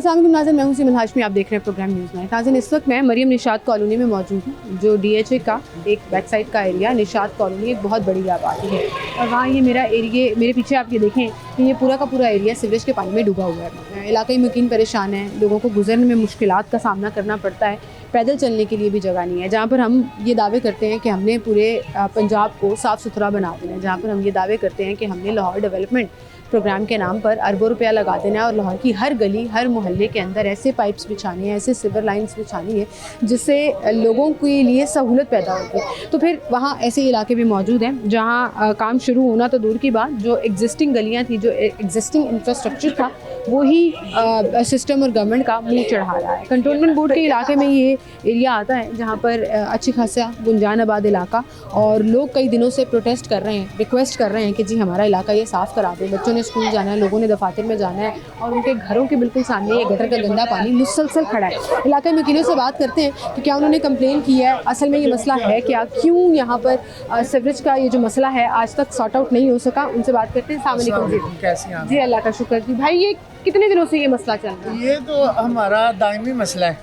अस्सलाम वालेकुम नाज़रीन, मैं हूं सिमन हाशमी, आप देख रहे हैं प्रोग्राम न्यूज़ नाइट। नाज़रीन, इस वक्त मैं मरियम निशात कॉलोनी में मौजूद हूं, जो DHA का एक बैक साइड का एरिया। निशात कॉलोनी एक बहुत बड़ी आबादी है और वहाँ ये मेरा एरिया, मेरे पीछे आप ये देखें कि ये पूरा का पूरा एरिया सीवरेज के पानी में डूबा हुआ है। इलाक़ाई मुकीन परेशान हैं, लोगों को गुजरने में मुश्किलात का सामना करना पड़ता है, पैदल चलने के लिए भी जगह नहीं है। जहाँ पर हम ये दावे करते हैं कि हमने पूरे पंजाब को साफ़ सुथरा बना देना है, जहाँ पर हम ये दावे करते हैं कि हमने लाहौर डेवलपमेंट प्रोग्राम के नाम पर अरबों रुपया लगा देना है और लाहौर की हर गली, हर मोहल्ले के अंदर ऐसे पाइप्स बिछाने हैं, ऐसे सीवर लाइंस बिछानी है जिससे लोगों के लिए सहूलत पैदा होगी। तो फिर वहाँ ऐसे इलाके भी मौजूद हैं जहाँ काम शुरू होना तो दूर की बात, जो एग्जिस्टिंग गलियाँ थी, जो एग्जिस्टिंग इंफ्रास्ट्रक्चर था, वही सिस्टम और गवर्नमेंट का मुँह चढ़ा रहा है। कंटोनमेंट बोर्ड के इलाके में ये एरिया आता है जहाँ पर अच्छी खासा गुंजान आबाद इलाका, और लोग कई दिनों से प्रोटेस्ट कर रहे हैं, रिक्वेस्ट कर रहे हैं कि जी हमारा इलाका ये साफ़ करा दें। बच्चों ने स्कूल जाना है, लोगों ने दफातर में जाना है और उनके घरों के बिल्कुल सामने ये गटर का गंदा पानी मुसलसल खड़ा है। इलाके में वकीलों से बात करते हैं कि क्या उन्होंने कंप्लेन की है, असल में ये मसला है क्या, क्यों यहाँ पर सीवरेज का ये जो मसला है आज तक सॉर्ट आउट नहीं हो सका। उनसे बात करते हैं। अस्सलाम वालेकुम जी। कैसी हैं? जी अल्लाह का शुक्र जी। भाई ये कितने दिनों से ये मसला चल रहा है? ये तो हमारा दायमी मसला है।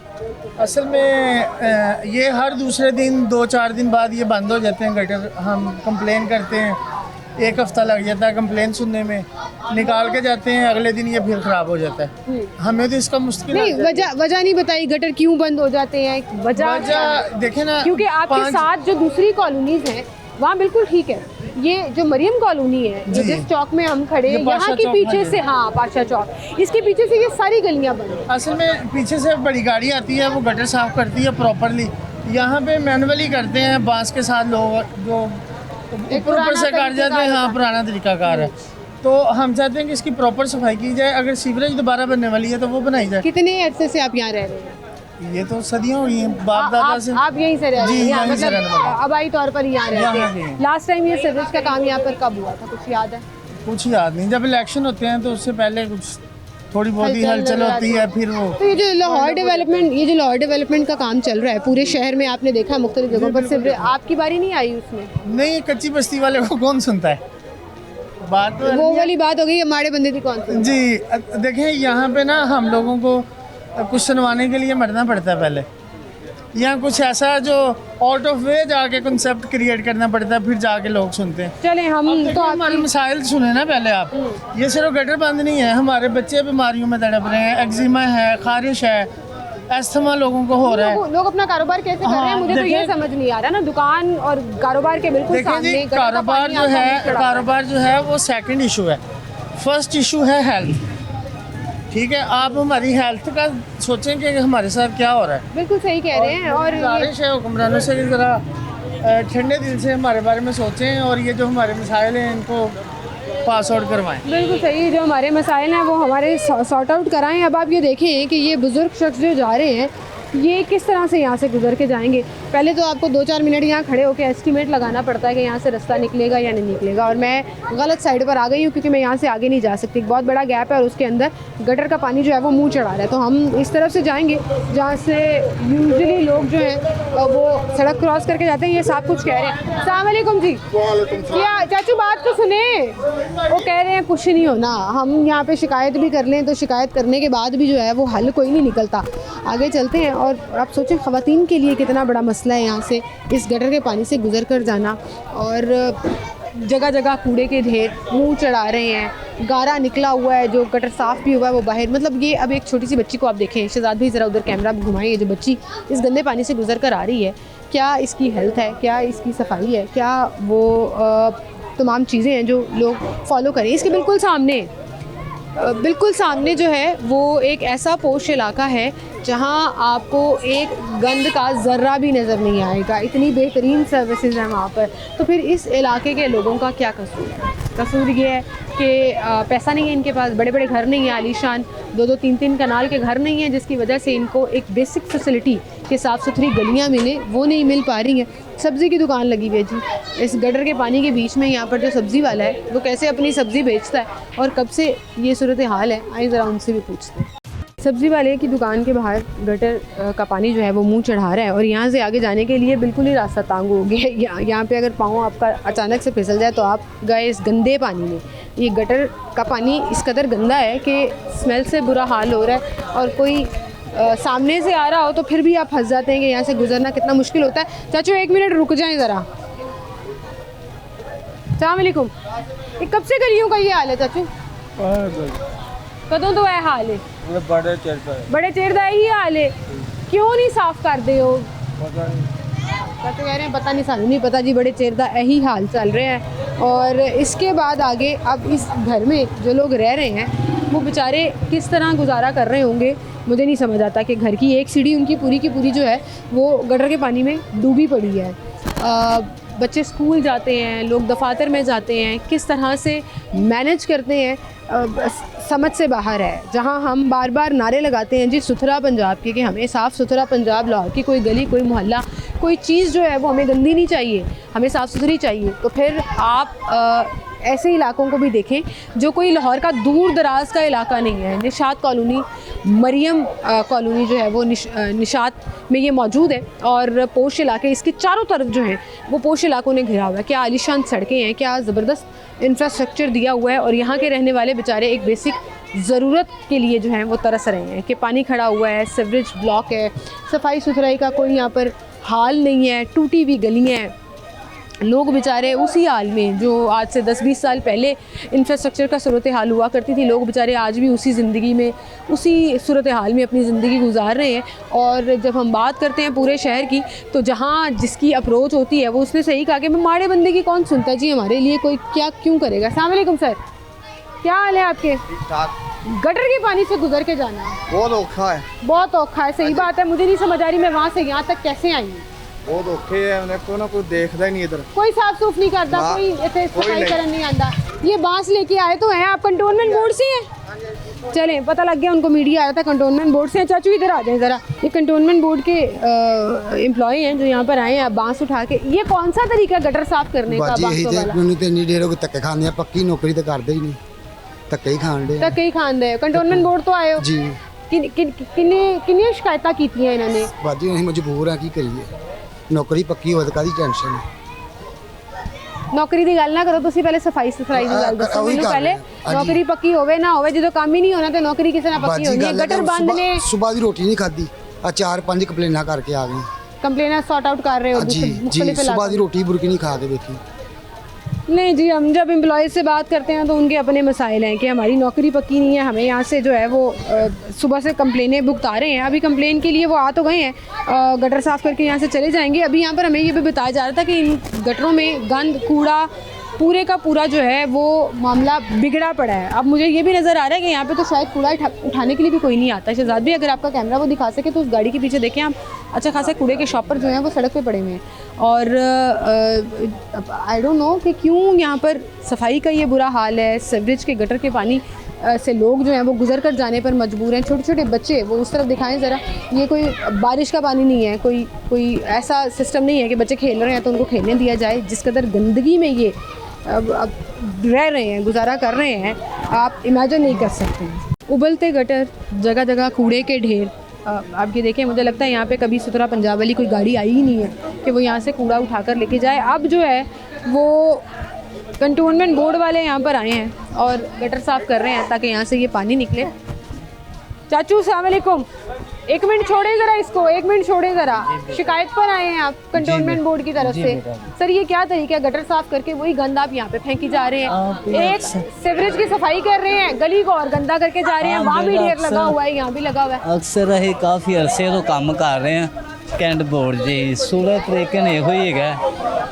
असल में ये हर दूसरे दिन 2-4 दिन बाद ये बंद हो जाते हैं गटर। हम कंप्लेन करते हैं, एक हफ़्ता लग जाता है कंप्लेन सुनने में, निकाल के जाते हैं, अगले दिन ये फिर ख़राब हो जाता है। हमें तो इसका मुश्किल नहीं, वजह नहीं बताई गटर क्यों बंद हो जाते हैं? वजह देखें ना, क्योंकि आपके साथ जो दूसरी कॉलोनीज हैं वहाँ बिल्कुल ठीक है। ये जो मरियम कॉलोनी है, जिस चौक में हम खड़े हैं, यहाँ के पीछे से, हाँ पाशा चौक, इसके पीछे से ये सारी गलियाँ बंद हैं। असल में पीछे से बड़ी गाड़ी आती है, वो गटर साफ़ करती है प्रॉपरली। यहाँ पे मैनुअली करते हैं बांस के साथ, लोग जो ऊपर से कर जाते हैं। हाँ, पुराना तरीकाकार है। तो हम चाहते हैं कि इसकी प्रॉपर सफाई की जाए। अगर सीवरेज दोबारा बनने वाली है तो वो बनाई जाए। कितने अरसे से आप यहाँ रह रहे हैं? ये तो सदियाँ हुई हैं, बाप दादा से। आप यहीं से रह रहे हैं? यहीं से रहने वाले। आबाई तौर पर यहाँ रहते हैं। लास्ट टाइम ये सीवरेज का काम यहाँ पर कब हुआ था, कुछ याद है? कुछ याद नहीं। जब इलेक्शन होते हैं तो उससे पहले कुछ थोड़ी बहुत ही हलचल होती है, फिर वो। तो ये जो लाहौर डेवलपमेंट का काम चल रहा है पूरे शहर में, आपने देखा मुख्तलिफ जगहों पर, सिर्फ आपकी बारी नहीं आई उसमें? नहीं, कच्ची बस्ती वाले को कौन सुनता है? बात तो वो वाली बात हो गई, हमारे बंदे थी कौन सी? जी देखें, यहाँ पे ना हम लोगों को कुछ सुनवाने के लिए मरना पड़ता है पहले। यहाँ कुछ ऐसा जो आउट ऑफ वे जाके कंसेप्ट क्रिएट करना पड़ता है, फिर जाके लोग सुनते हैं। चले हम तो हमारे मसाइल सुने ना पहले आप। ये सिर्फ गटर बंद नहीं है, हमारे बच्चे बीमारियों में तड़प रहे हैं, एक्जिमा है, खारिश है, अस्थमा लोगों को हो रहा है। लोग अपना कारोबार कैसे कर रहे हैं? मुझे तो ये समझ नहीं आ रहा ना। दुकान और कारोबार के बिल्कुल सामने कारोबार जो है वो सेकंड इशू है। फर्स्ट इशू है हेल्थ। ठीक है, आप हमारी हेल्थ का सोचें कि हमारे साथ क्या हो रहा है। बिल्कुल सही कह रहे हैं। और गुजारिश है हुक्मरानों से कि ज़रा ठंडे दिल से हमारे बारे में सोचें और ये जो हमारे मसाइल हैं इनको पास आउट करवाएं। बिल्कुल सही, जो हमारे मसाइल हैं वो हमारे सॉर्ट आउट कराएं। अब आप ये देखें कि ये बुज़ुर्ग शख्स जो जा रहे हैं, ये किस तरह से यहाँ से गुजर के जाएंगे। पहले तो आपको 2-4 मिनट यहाँ खड़े होकर एस्टिमेट लगाना पड़ता है कि यहाँ से रास्ता निकलेगा या नहीं निकलेगा। और मैं गलत साइड पर आ गई हूँ क्योंकि मैं यहाँ से आगे नहीं जा सकती। बहुत बड़ा गैप है और उसके अंदर गटर का पानी जो है वो मुंह चढ़ा रहा है। तो हम इस तरफ से जाएंगे जहाँ से यूजुअली लोग जो हैं वो सड़क क्रॉस करके जाते हैं। ये साहब कुछ कह रहे हैं। अस्सलाम वालेकुम जी। क्या चाचू, बात तो सुने। वो कह रहे हैं कुछ नहीं होना, हम यहाँ पर शिकायत भी कर लें तो शिकायत करने के बाद भी जो है वो हल कोई नहीं निकलता। आगे चलते हैं। और आप सोचें ख़वातीन के लिए कितना बड़ा मसला है यहाँ से इस गटर के पानी से गुजर कर जाना। और जगह जगह कूड़े के ढेर मुंह चढ़ा रहे हैं, गारा निकला हुआ है, जो गटर साफ़ भी हुआ है वो बाहर। मतलब ये अब एक छोटी सी बच्ची को आप देखें, शहजाद भी ज़रा उधर कैमरा घुमाएं, ये जो बच्ची इस गंदे पानी से गुजर कर आ रही है, क्या इसकी हेल्थ है, क्या इसकी सफाई है, क्या वो तमाम चीज़ें हैं जो लोग फॉलो करें। इसके बिल्कुल सामने जो है वो एक ऐसा पोश इलाका है जहां आपको एक गंद का ज़र्रा भी नज़र नहीं आएगा। इतनी बेहतरीन सर्विसेज हैं वहाँ पर। तो फिर इस इलाके के लोगों का क्या कसूर है? कसूर ये है कि पैसा नहीं है इनके पास, बड़े बड़े घर नहीं हैं आलीशान, 2-2, 3-3 कनाल के घर नहीं हैं, जिसकी वजह से इनको एक बेसिक फैसिलिटी के साफ़ सुथरी गलियाँ मिले वो नहीं मिल पा रही हैं। सब्ज़ी की दुकान लगी हुई है जी इस गटर के पानी के बीच में। यहाँ पर जो सब्ज़ी वाला है वो कैसे अपनी सब्ज़ी बेचता है और कब से ये सूरत हाल है, आइए ज़रा उनसे भी पूछते हैं। सब्ज़ी वाले की दुकान के बाहर गटर का पानी जो है वो मुंह चढ़ा रहा है और यहाँ से आगे जाने के लिए बिल्कुल ही रास्ता तांग हो गया है। यहाँ पे अगर पाँव आपका अचानक से फिसल जाए तो आप गए इस गंदे पानी में। ये गटर का पानी इस कदर गंदा है कि स्मेल से बुरा हाल हो रहा है, और कोई सामने से आ रहा हो तो फिर भी आप फंस जाते हैं कि यहाँ से गुजरना कितना मुश्किल होता है। चाचू 1 मिनट रुक जाएं ज़रा। अस्सलाम वालेकुम। ये कब से गलियों का ये हाल है चाचू? कदों तो है हाल है? बड़े चेर दा यही हाल है। क्यों नहीं साफ कर दे हो? चाचू कह रहे हैं पता नहीं, सानू नहीं पता जी, बड़े चेर दा यही हाल चल रहे हैं। और इसके बाद आगे अब इस घर में जो लोग रह रहे हैं वो बेचारे किस तरह गुजारा कर रहे होंगे, मुझे नहीं समझ आता कि घर की एक सीढ़ी उनकी पूरी की पूरी जो है वो गटर के पानी में डूबी पड़ी है। बच्चे स्कूल जाते हैं, लोग दफातर में जाते हैं, किस तरह से मैनेज करते हैं समझ से बाहर है। जहां हम बार बार नारे लगाते हैं जी सुथरा पंजाब के, कि हमें साफ़ सुथरा पंजाब, लाहौर की कोई गली, कोई मोहल्ला, कोई चीज़ जो है वो हमें गंदी नहीं चाहिए, हमें साफ़ सुथरी चाहिए, तो फिर आप ऐसे इलाकों को भी देखें जो कोई लाहौर का दूर दराज का इलाका नहीं है। निशात कॉलोनी, मरियम कॉलोनी जो है वो निशात में ये मौजूद है, और पोश इलाके इसके चारों तरफ जो हैं वो पोश इलाकों ने घिरा हुआ है। क्या आलीशान सड़कें हैं, क्या ज़बरदस्त इंफ्रास्ट्रक्चर दिया हुआ है, और यहाँ के रहने वाले बेचारे एक बेसिक ज़रूरत के लिए जो हैं वो तरस रहे हैं कि पानी खड़ा हुआ है, सीवरेज ब्लॉक है, सफाई सुथराई का कोई यहाँ पर हाल नहीं है, टूटी हुई गलियाँ हैं। लोग बेचारे उसी हाल में जो आज से 10-20 साल पहले इंफ्रास्ट्रक्चर का सूरत हाल हुआ करती थी, लोग बेचारे आज भी उसी ज़िंदगी में, उसी सूरत हाल में अपनी ज़िंदगी गुजार रहे हैं। और जब हम बात करते हैं पूरे शहर की, तो जहाँ जिसकी अप्रोच होती है वो उसने सही कहा कि मैं माड़े बंदे की कौन सुनता है जी, हमारे लिए कोई क्या क्यों करेगा। अस्सलाम वालेकुम सर, क्या हाल है आपके? गटर के पानी से गुजर के जाना बहुत औखा है, बहुत औखा है। सही बात है, मुझे नहीं समझ आ रही मैं वहाँ से यहाँ तक कैसे आई हूँ। बहुत औखे है, उन्हें को ना कोई देखता ही नहीं इधर, कोई साफ सूफ नहीं करता, कोई ऐसे सफाई करने नहीं आता। ये बांस लेके आए तो हैं आप, कंटोनमेंट बोर्ड से हैं? चलें, पता लग गया उनको, मीडिया आया था कंटोनमेंट बोर्ड से हैं। चाचू इधर आ जाएं ज़रा। ये कंटोनमेंट बोर्ड के एम्प्लॉय हैं जो यहाँ पर आए हैं बांस उठा के। ये कौन सा तरीका गटर साफ करने का? बांसों वाला धक्के खाने, पक्की नौकरी तो करते ही नहीं, धक्के ही खान दे, धक्के ही खान दे। कंटोनमेंट बोर्ड तो आए हो जी, किन्नी शिकायत की इन्होंने? बाजी ਅਸੀਂ ਮਜਬੂਰ ਆ, ਕੀ ਕਰੀਏ, ਨੌਕਰੀ ਪੱਕੀ ਹੋਵੇ ਤਾਂ ਕਾਹਦੀ ਟੈਨਸ਼ਨ ਹੈ। नौकरी की गल ना करो, तुसी पहले सफाई सुथराई की गल दसो मैनूं। पहले नौकरी पक्की होवे ना होवे, जो काम ही नहीं होना तो नौकरी किसे ना पक्की होनी है। गटर बंद ने, सुबह ਦੀ ਰੋਟੀ ਨਹੀਂ ਖਾਦੀ, ਆ 4-5 ਕੰਪਲੇਨਾਂ ਕਰਕੇ ਆ ਗਏ। कंप्लेन सॉर्ट आउट कर रहे हो जी जी, सुबह ਦੀ ਰੋਟੀ बुरकी नहीं खा के देखी। नहीं जी, हम जब एम्प्लॉयज़ से बात करते हैं तो उनके अपने मसाइल हैं कि हमारी नौकरी पक्की नहीं है, हमें यहाँ से जो है वो सुबह से कंप्लेनें भुगता रहे हैं। अभी कंप्लेन के लिए वो आ तो गए हैं, गटर साफ़ करके यहाँ से चले जाएंगे। अभी यहाँ पर हमें ये भी बताया जा रहा था कि इन गटरों में गंद कूड़ा पूरे का पूरा जो है वो मामला बिगड़ा पड़ा है। अब मुझे ये भी नज़र आ रहा है कि यहाँ पे तो शायद कूड़ा उठाने के लिए भी कोई नहीं आता। शहजाद भी अगर आपका कैमरा वो दिखा सके तो उस गाड़ी के पीछे देखें आप, अच्छा खासा कूड़े के शॉपर जो हैं वो सड़क पे पड़े हुए हैं। और आई डोंट नो कि क्यों यहाँ पर सफाई का ये बुरा हाल है। सीवरेज के गटर के पानी से लोग जो हैं वो गुजर कर जाने पर मजबूर हैं। छोटे छोटे बच्चे, वो उस तरफ दिखाएं ज़रा, ये कोई बारिश का पानी नहीं है, कोई ऐसा सिस्टम नहीं है कि बच्चे खेल रहे हैं तो उनको खेलने दिया जाए। जिस कदर गंदगी में ये अब रह रहे हैं, गुजारा कर रहे हैं, आप इमेजिन नहीं कर सकते। उबलते गटर, जगह जगह कूड़े के ढेर। आप ये देखें, मुझे लगता है यहाँ पे कभी सुथरा पंजाब वाली कोई गाड़ी आई ही नहीं है कि वो यहाँ से कूड़ा उठाकर लेके जाए। अब जो है वो कंटोनमेंट बोर्ड वाले यहाँ पर आए हैं और गटर साफ़ कर रहे हैं ताकि यहाँ से ये पानी निकले। चाचू अस्सलाम वालेकुम, 1 मिनट छोड़े ज़रा इसको, 1 मिनट छोड़े ज़रा। शिकायत पर आए हैं आप कंटोनमेंट बोर्ड की तरफ से? सर ये क्या तरीका है, गटर साफ़ करके वही गंद आप यहाँ पे फेंकी जा रहे हैं। एक सीवरेज की सफाई कर रहे हैं, गली को और गंदा करके जा रहे हैं, वहाँ भी ढेर लगा हुआ है, यहाँ भी लगा हुआ है। अक्सर अं काफ़ी अरसे तो काम कर रहे हैं कैंट बोर्ड जी। सूरत लेकिन यो ही है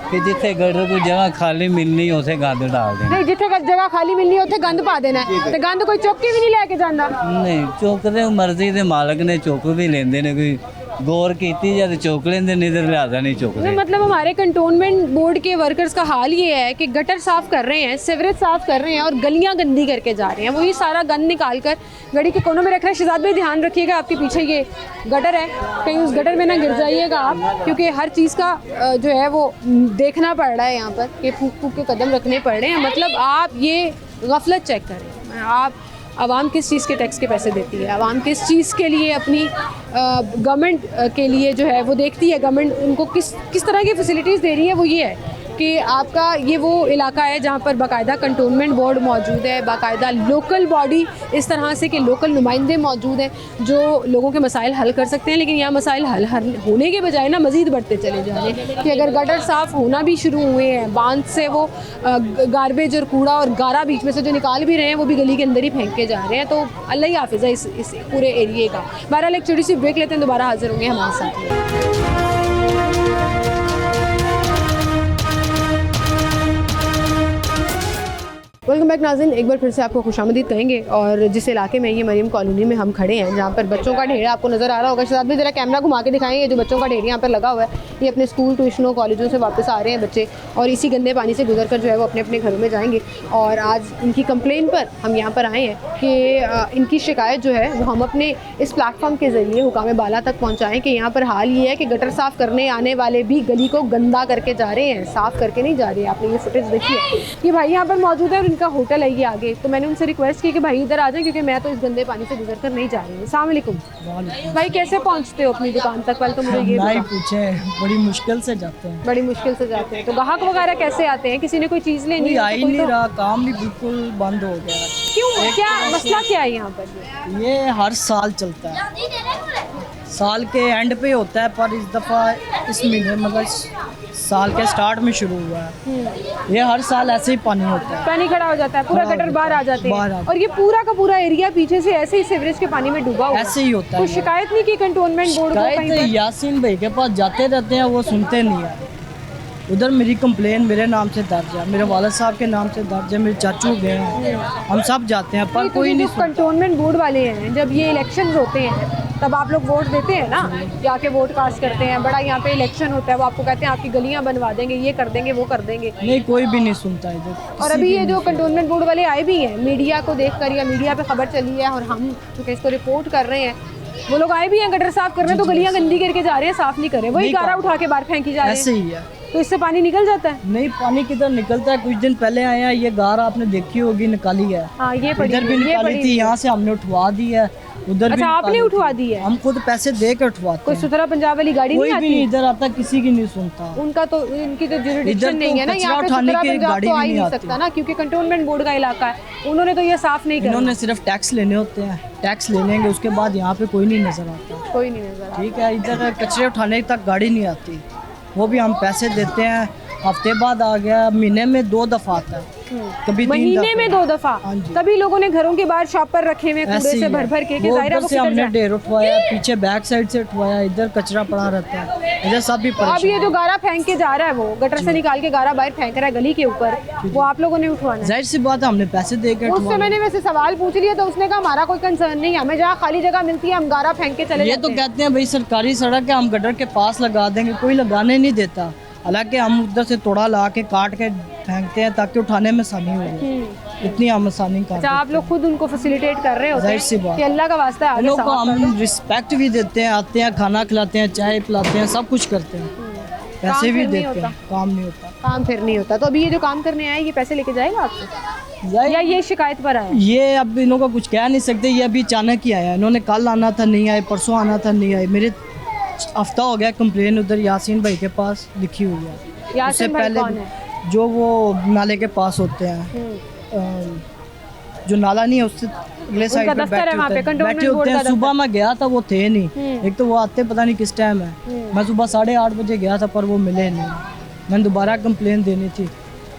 कि जिथे गटर कोई जगह खाली मिलनी उसे गंद डाल देना। नहीं, जिथे जगह खाली मिलनी है उत्थे गंद पा देना है, तो गंद कोई चुक के भी नहीं लेके जाना। नहीं चुकते, मर्जी के मालक ने चुक भी लेंदे ने, कोई गौर की जब चुक लेंदे, नहीं तो लिहाजा नहीं चुकते। मतलब हमारे कंटोनमेंट बोर्ड के वर्कर्स का हाल ये है कि गटर साफ़ कर रहे हैं, सीवरेज साफ़ कर रहे हैं और गलियां गंदी करके जा रहे हैं। वही सारा गंद निकाल कर गली के कोनों में रख रहे हैं। शहजाद भाई ध्यान रखिएगा, आपके पीछे ये गटर है, कहीं उस गटर में ना गिर जाइएगा आप, क्योंकि हर चीज़ का जो है वो देखना पड़ रहा है यहाँ पर कि फूक फूक के कदम रखने पड़ रहे हैं। मतलब आप ये गफलत चेक करें, आप आवाम किस चीज़ के टैक्स के पैसे देती है, आवाम किस चीज़ के लिए अपनी गवर्नमेंट के लिए जो है वो देखती है, गवर्नमेंट उनको किस तरह की फैसिलिटीज़ दे रही है, वो ये है। कि आपका ये वो इलाका है जहाँ पर बाकायदा कंटोनमेंट बोर्ड मौजूद है, बाकायदा लोकल बॉडी इस तरह से कि लोकल नुमाइंदे मौजूद हैं जो लोगों के मसाइल हल कर सकते हैं, लेकिन यहाँ मसाइल हल होने के बजाय ना मज़ीद बढ़ते चले जा रहे हैं कि अगर गटर साफ़ होना भी शुरू हुए हैं, बांध से वो गार्बेज और कूड़ा और गारा बीच में से जो निकाल भी रहे हैं वो भी गली के अंदर ही फेंक के जा रहे हैं। तो अल्लाह ही हाफिज़ है इस पूरे एरिए का। बहरहाल एक छोटी सी ब्रेक लेते हैं, दोबारा हाजिर होंगे हमारे साथ। वेलकम बैक नाज़रीन, एक बार फिर से आपको खुशामदीद कहेंगे। और जिस इलाके में ये मरीम कॉलोनी में हम खड़े हैं, जहाँ पर बच्चों का ढेर आपको नज़र आ रहा होगा, शायद भी ज़रा कैमरा घुमा के दिखाएंगे। जो बच्चों का ढेर यहाँ पर लगा हुआ है, ये अपने स्कूल, ट्यूशनों, कॉलेजों से वापस आ रहे हैं बच्चे और इसी गंदे पानी से गुजर कर जो है वो अपने अपने घरों में जाएंगे। और आज इनकी कंप्लेन पर हम यहाँ पर आए हैं कि इनकी शिकायत जो है वो हम अपने इस प्लेटफॉर्म के ज़रिए हुकाम बाला तक पहुँचाएँ कि यहाँ पर हाल ये है कि गटर साफ़ करने आने वाले भी गली को गंदा करके जा रहे हैं, साफ़ करके नहीं जा रहे हैं। आपने ये फुटेज देखी है, ये भाई यहाँ पर मौजूद है और इनका होटल है ये आगे। तो मैंने उनसे रिक्वेस्ट की कि भाई इधर आ जाएं क्योंकि मैं तो इस गंदे पानी से गुजर कर नहीं जा रही हूँ। अस्सलाम वालेकुम भाई, कैसे पहुँचते हो अपनी दुकान तक? पहले तो मुझे ये नहीं पूछे, बड़ी मुश्किल से जाते हैं। बड़ी मुश्किल से जाते हैं। तो ग्राहक वगैरह कैसे आते हैं? किसी ने कोई चीज़ लेनी कोई है आ तो ही कोई नहीं तो- रहा, काम भी बिल्कुल बंद हो गया है। क्यों, क्या मसला क्या है यहाँ पर? ये हर साल चलता है, साल के एंड पे होता है, पर इस दफ़ा इस महीने मतलब साल के स्टार्ट में शुरू हुआ है। ये हर साल ऐसे ही पानी होता है, पानी खड़ा हो जाता है, पूरा खड़ा हो गटर जाता बाहर है, आ जाते बाहर आ हैं जाता और ये पूरा का पूरा एरिया पीछे से ऐसे ही सीवरेज के पानी में डूबा हुआ है। ऐसे ही होता है। कोई शिकायत नहीं की कंटोनमेंट बोर्ड को कहीं शिकायत पर? यासीन भाई के पास जाते रहते हैं, वो सुनते नहीं है। उधर मेरी कंप्लेन मेरे नाम से दर्ज है, मेरे वालिद साहब के नाम से दर्ज है, मेरे चाचू गए हैं, हम सब जाते हैं, पर कोई नहीं सुनता। कंटोनमेंट बोर्ड वाले हैं, जब ये इलेक्शन होते हैं तब आप लोग वोट देते हैं ना, जाके वोट कास्ट करते हैं, बड़ा यहाँ पे इलेक्शन होता है, वो आपको कहते हैं आपकी गलियाँ बनवा देंगे, ये कर देंगे, वो कर देंगे। नहीं, कोई भी नहीं सुनता इधर। और किसी अभी की ये जो नहीं कंटोनमेंट बोर्ड वाले आए भी हैं, मीडिया को देखकर या मीडिया पे खबर चली है और हम चूँकि इसको रिपोर्ट कर रहे हैं, वो लोग आए भी हैं गटर साफ करने, तो गलियाँ गंदी करके जा रहे हैं, साफ नहीं कर रहे, वही नहीं गारा कर उठा के बाहर फेंकी जा रहे ऐसे हैं। ही है। तो इससे पानी निकल जाता है। नहीं, पानी किधर निकलता है? कुछ दिन पहले आए हैं, ये गार आपने देखी होगी, निकाली है। हाँ, ये पड़ी इधर भी हुई है, ये निकाली पड़ी थी, हुई है। यहाँ से हमने उठवा दी है, उधर भी अच्छा, आपने निकाली उठवा थी। दी है? हम खुद पैसे दे के उठवाते कोई हैं। सुथरा पंजाब वाली गाड़ी कोई नहीं भी आती? नहीं इधर आता, किसी की नहीं सुनता। उनका तो, इनकी तो इधर जुरिडिक्शन तो नहीं है ना, कचरा यहाँ पे उठाने सुथरा की पंजाब गाड़ी तो भी आ ही नहीं नहीं आती। सकता ना, क्योंकि कंटोनमेंट बोर्ड का इलाका है, उन्होंने तो ये साफ नहीं करना। इन्होंने सिर्फ टैक्स लेने होते हैं, टैक्स ले लेंगे, उसके बाद यहाँ पे कोई नहीं नजर आता। कोई नहीं नजर ठीक है, इधर कचरे उठाने तक गाड़ी नहीं आती, वो भी हम पैसे देते हैं। हफ्ते बाद आ गया, महीने में 2 दफ़ा आता है, कभी 3 महीने दफ़ा। में 2 दफा। हाँ जी। तभी लोगों ने घरों के बाहर शॉपर रखे हुए कूड़े ऐसे से ही भर है। भर के कि वो जाहिर है ऊपर वो से किधर हमने जाए। ढेर उठवाया, पीछे बैक साइड से उठवाया, इधर कचरा पड़ा रहता है, इधर सब भी तो अब ये परेशान। जो गारा फेंक के जा रहा है, वो गटर से निकाल के गारा बाहर फेंक रहा है गली के ऊपर, वो आप लोगों ने उठवाना है। जाहिर सी बात है, हमने पैसे दे के उससे मैंने वैसे सवाल पूछ लिया तो उसने कहा हमारा कोई कंसर्न नहीं है, हमें जहाँ खाली जगह मिलती है हम गारा फेंक के चले ये जाते तो हैं। कहते हैं भाई सरकारी सड़क है, हम गटर के पास लगा देंगे, कोई लगाने नहीं देता। हालांकि हम उधर से तोड़ा ला के काट के फेंकते हैं ताकि उठाने में आसानी हो जाए, इतनी हम आसानी कर अच्छा, आप लोग खुद उनको फैसिलिटेट कर रहे होते जाहिर सी हैं बात। कि अल्लाह का वास्ता है आगे लोग को साफ कर दो। हम रिस्पेक्ट भी देते हैं, आते हैं, खाना खिलाते हैं, चाय पिलाते हैं, सब कुछ करते हैं, पैसे भी फिर नहीं देते होता। हैं, काम नहीं होता। काम फिर नहीं होता। तो अभी ये जो काम करने आए, ये पैसे लेके जाएगा आपसे या ये शिकायत पर आया? ये अब इन्हों का कुछ कह नहीं सकते, ये अभी अचानक ही आया। इन्होंने कल आना था, नहीं आए, परसों आना था, नहीं आए। मेरे हफ्ता हो गया कंप्लेन उधर यासीन भाई के पास लिखी हुई है। उससे यासीन भाई पहले कौन है? जो वो नाले के पास होते हैं, जो नाला नहीं है उससे अगले साइड पे दफ्तर है वहाँ पे, कंटोनमेंट बैठे बोर्ड होते का हैं। सुबह मैं गया था, वो थे नहीं। एक तो वो आते पता नहीं किस टाइम है, मैं सुबह 8:30 बजे गया था पर वो मिले नहीं। मैंने दोबारा कंप्लेन देनी थी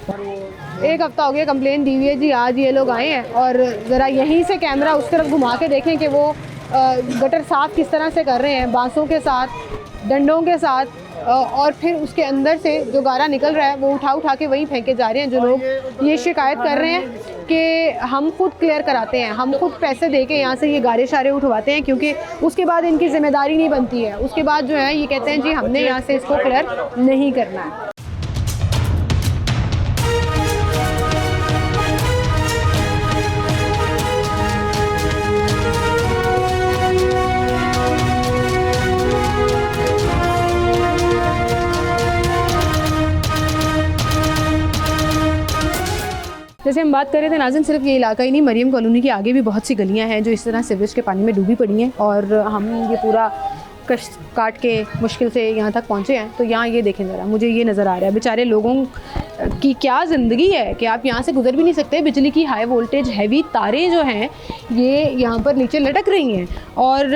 पर वो 1 हफ्ता हो गया कंप्लेन दी हुई है जी। आज ये लोग आए हैं और ज़रा यहीं से कैमरा उस तरफ घुमा के देखें कि वो गटर साफ किस तरह से कर रहे हैं, बांसों के साथ, डंडों के साथ, और फिर उसके अंदर से जो गारा निकल रहा है वो उठा उठा के वहीं फेंके जा रहे हैं। जो लोग ये शिकायत कर रहे हैं कि हम खुद क्लियर कराते हैं, हम खुद पैसे दे के यहाँ से ये गारे शारे उठवाते हैं, क्योंकि उसके बाद इनकी जिम्मेदारी नहीं बनती है। उसके बाद जो है ये कहते हैं जी हमने यहाँ से इसको क्लियर नहीं करना है। जैसे हम बात कर रहे थे नाज़रीन, सिर्फ ये इलाका ही नहीं, मरियम कॉलोनी के आगे भी बहुत सी गलियां हैं जो इस तरह सीवरेज के पानी में डूबी पड़ी हैं। और हम ये पूरा कष्ट काट के मुश्किल से यहाँ तक पहुँचे हैं। तो यहाँ ये देखें ज़रा, मुझे ये नज़र आ रहा है बेचारे लोगों की क्या ज़िंदगी है कि आप यहाँ से गुजर भी नहीं सकते। बिजली की हाई वोल्टेज हैवी तारें जो हैं ये यहाँ पर नीचे लटक रही हैं, और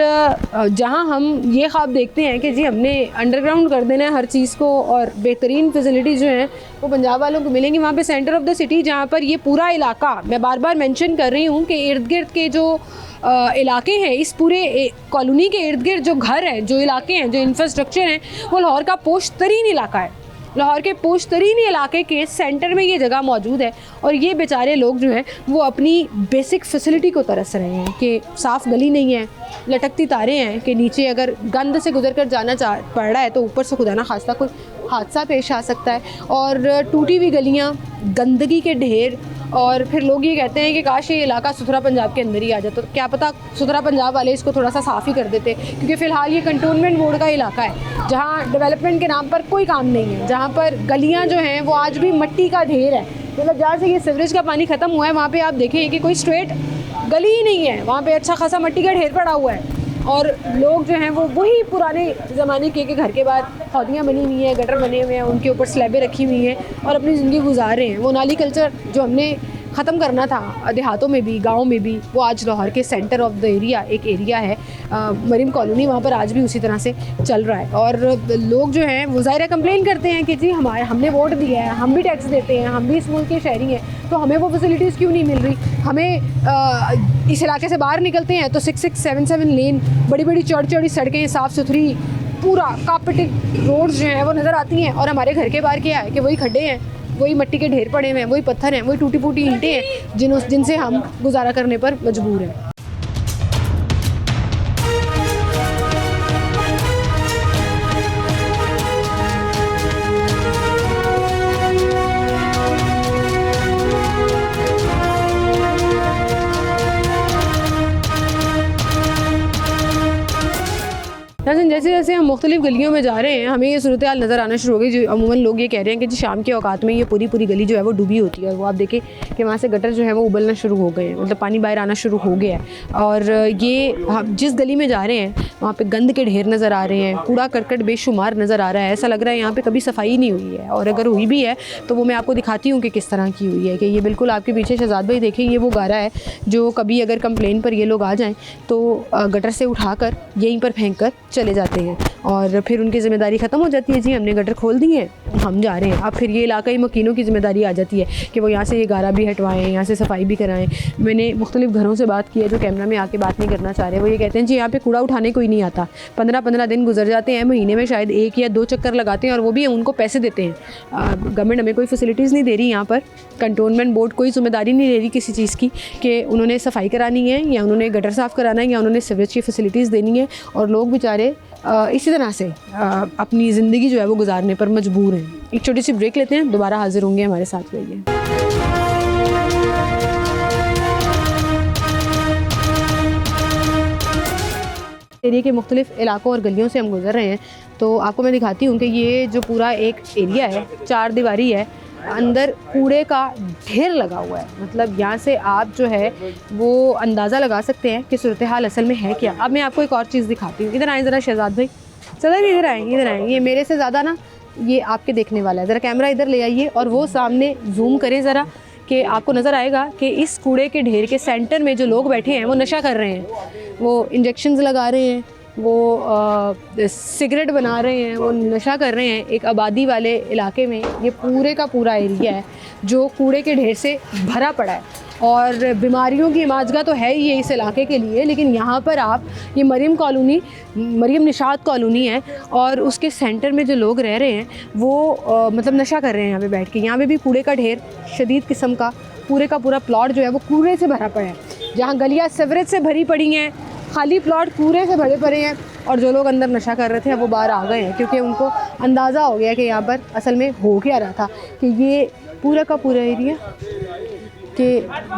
जहाँ हम ये ख्वाब देखते हैं कि जी हमने अंडरग्राउंड कर देना है हर चीज़ को और बेहतरीन फैसिलिटीज़ जो हैं वो पंजाब वालों को मिलेंगी, वहाँ पे सेंटर ऑफ द सिटी जहाँ पर ये पूरा इलाका, मैं बार बार मेंशन कर रही हूँ कि इर्द गिर्द के जो इलाके हैं, इस पूरे कॉलोनी के इर्द गिर्द जो घर हैं, जो इलाके हैं, जो इंफ्रास्ट्रक्चर हैं, वो लाहौर का पोश तरीन इलाका है। लाहौर के पोश तरीन इलाके के सेंटर में ये जगह मौजूद है, और ये बेचारे लोग जो हैं वो अपनी बेसिक फैसिलिटी को तरस रहे हैं कि साफ़ गली नहीं है, लटकती तारें हैं कि नीचे अगर गंद से गुजर कर जाना पड़ रहा है तो ऊपर से खुदा ना खास्ता कोई हादसा पेश आ सकता है, और टूटी हुई गलियाँ, गंदगी के ढेर, और फिर लोग ये कहते हैं कि काश ये इलाका सुथरा पंजाब के अंदर ही आ जाता, तो क्या पता सुथरा पंजाब वाले इसको थोड़ा सा साफ़ ही कर देते, क्योंकि फ़िलहाल ये कंटोनमेंट बोर्ड का इलाका है जहाँ डेवलपमेंट के नाम पर कोई काम नहीं है, जहाँ पर गलियाँ जो हैं वो आज भी मिट्टी का ढेर है। मतलब जहाँ से ये सीवरेज का पानी ख़त्म हुआ है वहाँ पे आप देखें कि कोई स्ट्रेट गली ही नहीं है, वहाँ पे अच्छा खासा मिट्टी का ढेर पड़ा हुआ है, और लोग जो हैं वो वही पुराने ज़माने के घर के बाहर हौदियाँ बनी हुई हैं, गटर बने हुए हैं, उनके ऊपर स्लैबें रखी हुई हैं और अपनी ज़िंदगी गुजार रहे हैं। वो नाली कल्चर जो हमने ख़त्म करना था देहातों में भी, गाँव में भी, वो आज लाहौर के सेंटर ऑफ द एरिया एक एरिया है मरीम कॉलोनी, वहाँ पर आज भी उसी तरह से चल रहा है। और लोग जो हैं वो ज़ाहिर कंप्लेन करते हैं कि जी हमने वोट दिया है, हम भी टैक्स देते हैं, हम भी इस मुल्क के शहरी हैं, तो हमें वो फैसिलिटीज़ क्यों नहीं मिल रही। हमें इस इलाके से बाहर निकलते हैं तो 6677 लेन, बड़ी बड़ी चौड़ी चौड़ी सड़कें, साफ़ सुथरी, पूरा कार्पेटेड रोड्स जो हैं वो नज़र आती हैं, और हमारे घर के बाहर क्या है कि वही खड्डे हैं, वही मिट्टी के ढेर पड़े हुए हैं, वही पत्थर हैं, वही टूटी फूटी ईंटें हैं जिनसे हम गुजारा करने पर मजबूर हैं। नाज़रीन, जैसे जैसे हम मुख्तलिफ गलियों में जा रहे हैं हमें ये सूरत हाल नज़र आना शुरू हो गई। जो अमूमन लोग ये कह रहे हैं कि जी शाम के औकात में ये पूरी गली जो है वो डूबी होती है, और वो आप देखें कि वहाँ से गटर जो है वो उबलना शुरू हो गए हैं, मतलब पानी बाहर आना शुरू हो गया है। और ये हम जिस गली में जा रहे हैं वहाँ पे गंद के ढेर नज़र आ रहे हैं, कूड़ा करकट बेशुमार नज़र आ रहा है, ऐसा लग रहा है यहाँ पे कभी सफाई नहीं हुई है, और अगर हुई भी है तो वो मैं आपको दिखाती हूँ कि किस तरह की हुई है। कि ये बिल्कुल आपके पीछे शहजाद भाई देखें, ये वो गारा है जो कभी अगर कंप्लेन पर ये लोग आ जाएँ तो गटर से उठाकर यहीं पर फेंक कर चले जाते हैं, और फिर उनकी ज़िम्मेदारी ख़त्म हो जाती है, जी हमने गटर खोल दिए हैं, हम जा रहे हैं। अब फिर ये इलाकाई मकीनों की ज़िम्मेदारी आ जाती है कि वो यहाँ से ये गारा भी हटवाएं, यहाँ से सफाई भी कराएं। मैंने मुख्तलिफ घरों से बात की है जो कैमरा में आके बात नहीं करना चाह रहे, वो ये कहते हैं जी यहाँ पे कूड़ा उठाने कोई नहीं आता, 15-15 दिन गुजर जाते हैं, महीने में शायद 1 या 2 चक्कर लगाते हैं, और वो भी उनको पैसे देते हैं। गवर्नमेंट हमें कोई फैसिलिटीज़ नहीं दे रही, यहाँ पर कंटोनमेंट बोर्ड कोई जिम्मेदारी नहीं ले रही किसी चीज़ की कि उन्होंने सफाई करानी है या उन्होंने गटर साफ़ कराना है या उन्होंने सीवरेज की फैसिलिटीज़ देनी है, और लोग बेचारे इसी तरह से अपनी ज़िंदगी जो है वो गुजारने पर मजबूर हैं। एक छोटी सी ब्रेक लेते हैं, दोबारा हाजिर होंगे, हमारे साथ रहिए। एरिया के मुख्तलिफ इलाकों और गलियों से हम गुजर रहे हैं, तो आपको मैं दिखाती हूँ कि ये जो पूरा एक एरिया है 4 दीवारी है, अंदर कूड़े का ढेर लगा हुआ है। मतलब यहाँ से आप जो है वो अंदाज़ा लगा सकते हैं कि सूरत हाल असल में है क्या। अब मैं आपको एक और चीज़ दिखाती हूँ, इधर आएँ ज़रा शहजाद भाई, चलो इधर आएँ, ये मेरे से ज़्यादा ना ये आपके देखने वाला है। ज़रा कैमरा इधर ले आइए और वो सामने जूम करें ज़रा, कि आपको नज़र आएगा कि इस कूड़े के ढेर के सेंटर में जो लोग बैठे हैं वो नशा कर रहे हैं, वो इंजेक्शंस लगा रहे हैं, वो सिगरेट बना रहे हैं, वो नशा कर रहे हैं। एक आबादी वाले इलाके में ये पूरे का पूरा एरिया है जो कूड़े के ढेर से भरा पड़ा है, और बीमारियों की इमाजगा तो है ही है इस इलाके के लिए। लेकिन यहाँ पर आप ये मरीम निशात कॉलोनी है, और उसके सेंटर में जो लोग रह रहे हैं वो मतलब नशा कर रहे हैं यहाँ पे बैठ के। यहाँ पे भी कूड़े का ढेर शदीद किस्म का, पूरे का पूरा प्लॉट जो है वो कूड़े से भरा पड़ा है। जहाँ गलियाँ सीवरेज से भरी पड़ी हैं, खाली प्लॉट कूड़े से भरे पड़े हैं, और जो लोग अंदर नशा कर रहे थे वो बाहर आ गए हैं, क्योंकि उनको अंदाज़ा हो गया कि यहाँ पर असल में हो क्या रहा था। कि ये पूरा का पूरा एरिया कि